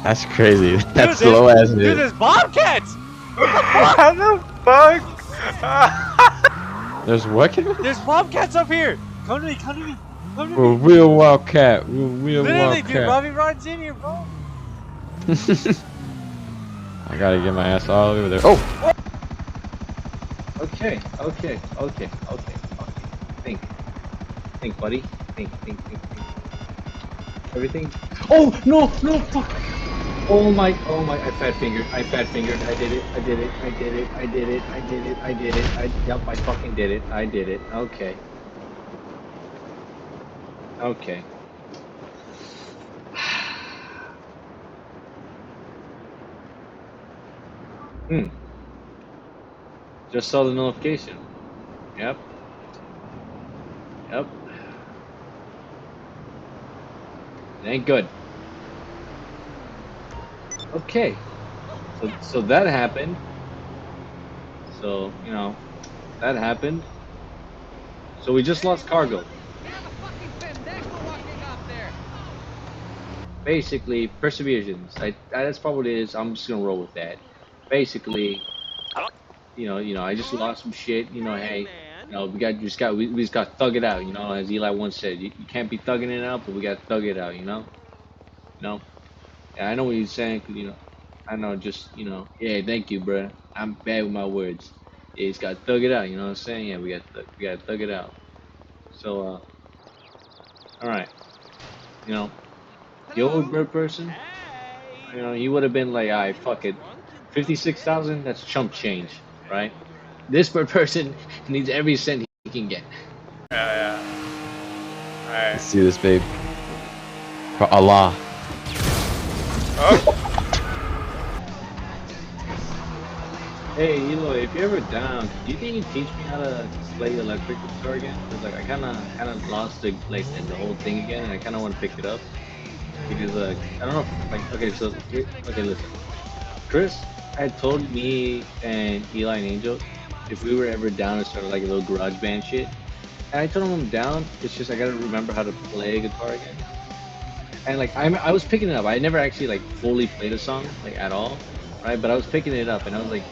That's crazy. That's Dude, slow as dude, it. there's bobcats! What the fuck? There's what? There's bobcats up here! Come to me, come to me, come to We're a me! real wildcat. We're a real Literally, dude, wildcat. Robbie Ron's in here, bro! I gotta get my ass all over there. Oh! Okay. Think, buddy. Think. Everything. Oh no, fuck. Oh my, I fat fingered. I did it. Yep, I fucking did it. I did it. Okay. Just saw the notification. Yep. Ain't good. Okay. So that happened. So, you know, that happened. So we just lost cargo. Basically, perseverance. That's probably what it is. I'm just gonna roll with that. Basically, I just lost some shit. Hey, we just got to thug it out. As Eli once said, you can't be thugging it out, but we got to thug it out. Yeah, I know what you're saying. 'Cause, I know. Just yeah. Thank you, bro. I'm bad with my words. Yeah, just got to thug it out. You know what I'm saying? Yeah, we got to thug it out. So, all right. The old bird person. He would have been like, alright, fuck it. 56,000, that's chump change, right? This bird person needs every cent he can get. Let's Alright. see this, babe. For Allah. Oh. Hey, Eloy, if you're ever down, do you think you teach me how to play electric guitar again? Cause like I kinda lost the whole thing again, and I kinda want to pick it up because I don't know, okay, listen. Chris had told me and Eli and Angel if we were ever down to start like a little garage band shit. And I told him I'm down. It's just I gotta remember how to play guitar again. And like I was picking it up. I never actually like fully played a song like at all, right? But I was picking it up and I was like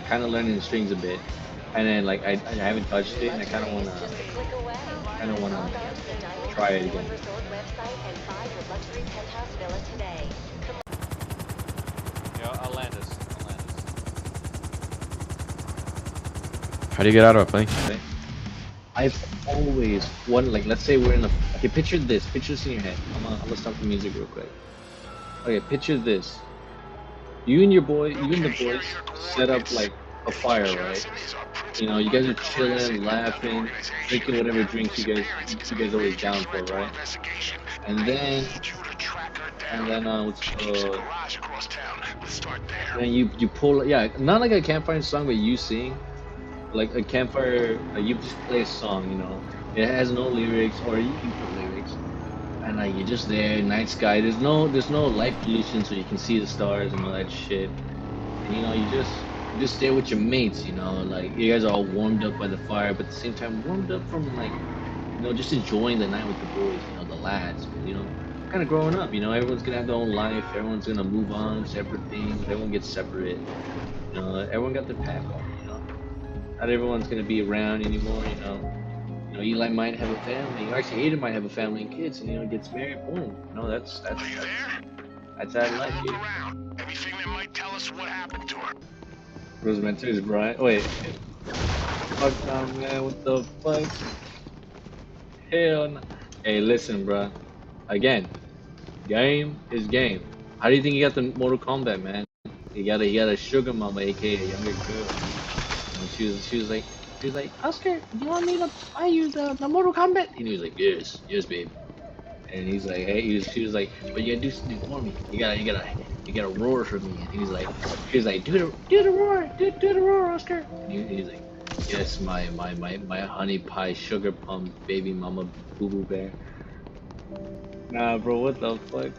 kind of learning the strings a bit. And then like I haven't touched it and I kind of wanna try it again. Yeah, I'll land us. How do you get out of it, buddy? Okay? I've always wanted, like, let's say we're in a, okay, picture this in your head. I'm gonna stop the music real quick. Okay, picture this. You and the boys set up like a fire, right? You guys are chilling, laughing, drinking whatever drinks you guys always down for, right? And then, then you pull, yeah, not like a campfire song, but you sing. Like a campfire, you just play a song, it has no lyrics, or you can put lyrics, and like you're just there, night sky. There's no light pollution, so you can see the stars and all that shit. And you just there with your mates, like you guys are all warmed up by the fire, but at the same time warmed up from like, just enjoying the night with the boys, the lads. 'Cause, kind of growing up, everyone's gonna have their own life, everyone's gonna move on, separate things, everyone gets separate, everyone got their path on. Not everyone's gonna be around anymore. Eli might have a family. Actually, Aiden might have a family and kids, and gets married. Boom. That's that life, dude. Anything that might tell us what happened to her. Rosementor is Brian. Wait. Fuck no, man. What the fuck? Hell no. Hey, listen, bro. Again, game is game. How do you think you got the Mortal Kombat, man? You got a sugar mama, aka a younger girl. She was like, Oscar, do you want me to buy you the Mortal Kombat? And he was like, yes, babe. And he's like, hey, she was like, but you gotta do something for me. You gotta roar for me. And she was like, do the roar, do the roar, Oscar. And he's like, yes, my honey pie sugar plum baby mama boo boo bear. Nah, bro, what the fuck?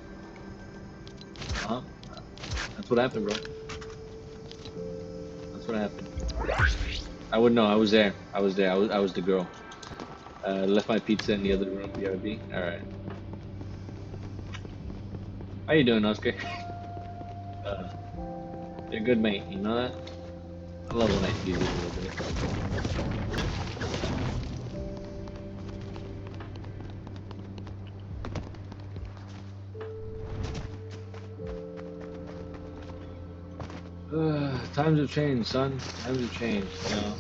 Huh? That's what happened, bro. That's what happened. I would know. I was there. I was the girl. Left my pizza in the other room. BRB. All right. How you doing, Oscar? You're a good mate, you know that? I love when I tease you a little bit. Times have changed, son. Times have changed, you know.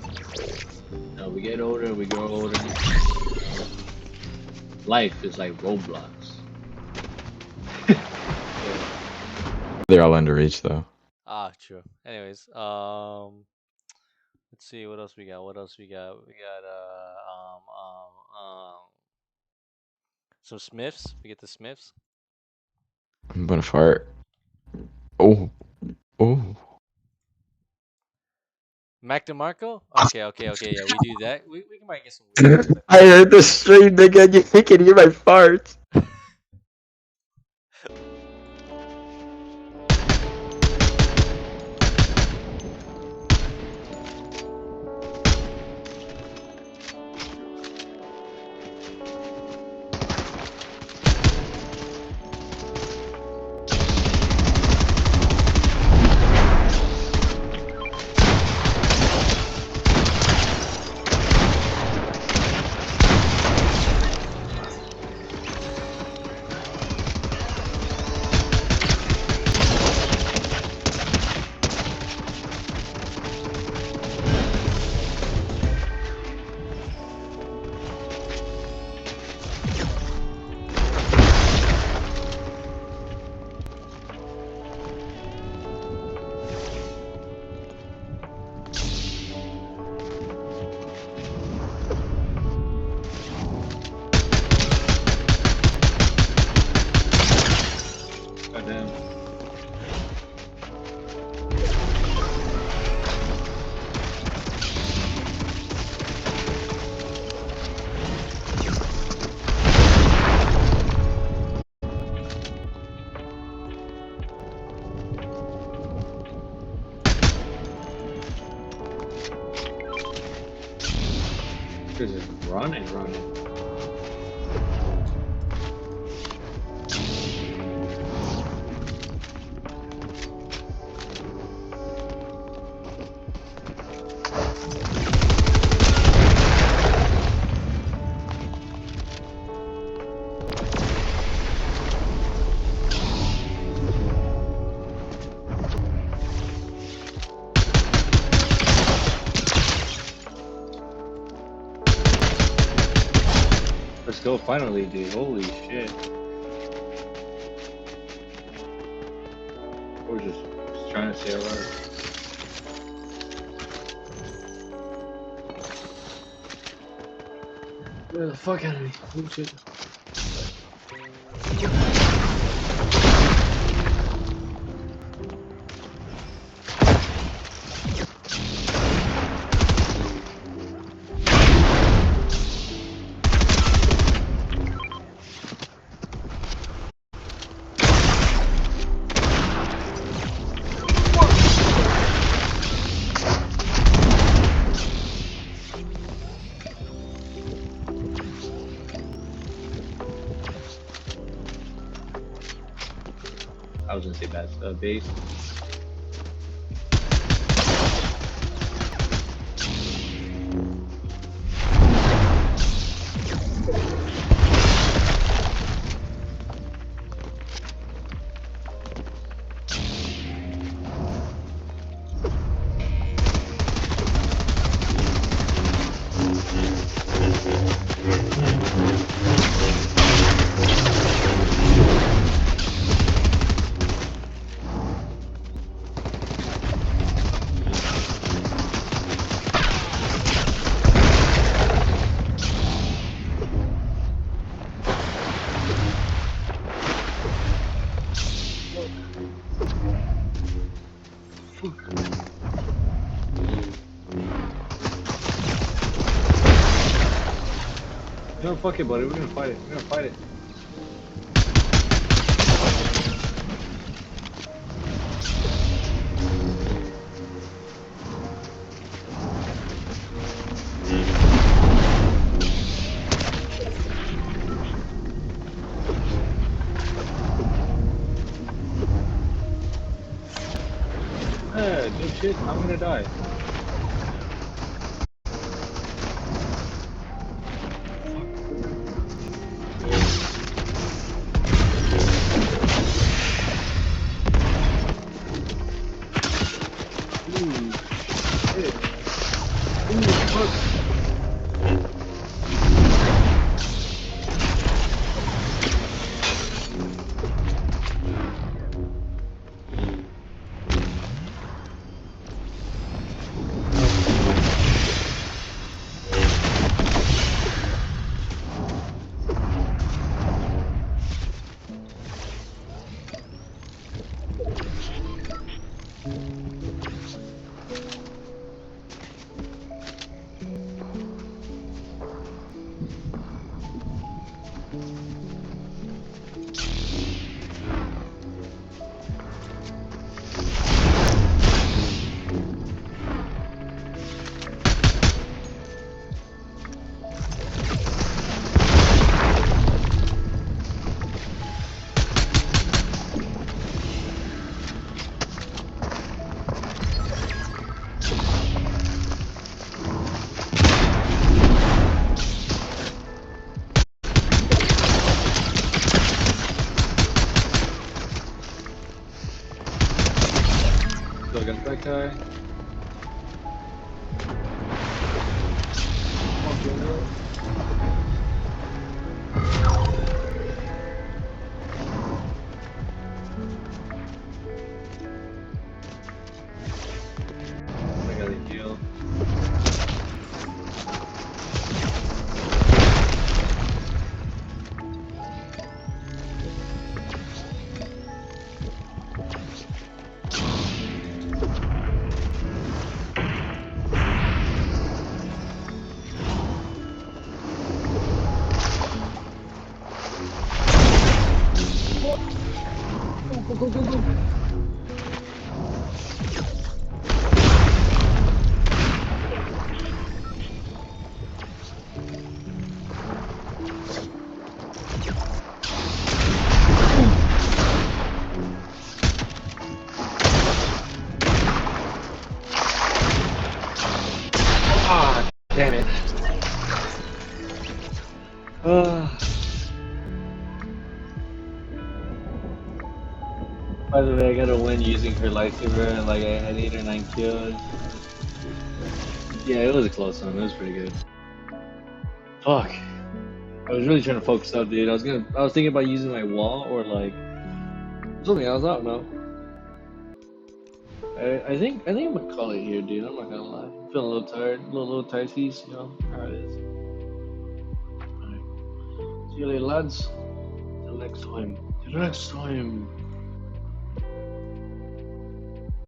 You know, we get older, we grow older. You know? Life is like Roblox. They're all underage though. Ah, true. Anyways, let's see what else we got. What else we got? We got some Smiths. We get the Smiths. I'm gonna fart. Oh, oh. Mac DeMarco. Okay, okay, okay. Yeah, we do that. We can might get some weird ones, I I think. heard the stream, nigga. You can hear my farts. Goddamn. This is running. Let's go finally, dude. Holy shit. We're just trying to stay alive. Where the fuck out of me? Holy shit. I was gonna say base. No, fuck it, buddy. We're gonna fight it. We're gonna fight it. Yeah, good shit. I'm gonna die. Ooh, shit. Ooh, fuck. Still got that guy. Fucking hell. I gotta heal. Go, go, go, go. Ah, damn it. Ah. By the way, I got a win using her lightsaber. Like I had 8 or 9 kills. Yeah, it was a close one. It was pretty good. Fuck. I was really trying to focus up, dude. I was thinking about using my wall or like something else. I don't know. I think I'm gonna call it here, dude. I'm not gonna lie. I'm feeling a little tired, little tight piece, you know how it is. Alright. See you later, lads. Till next time. Till next time.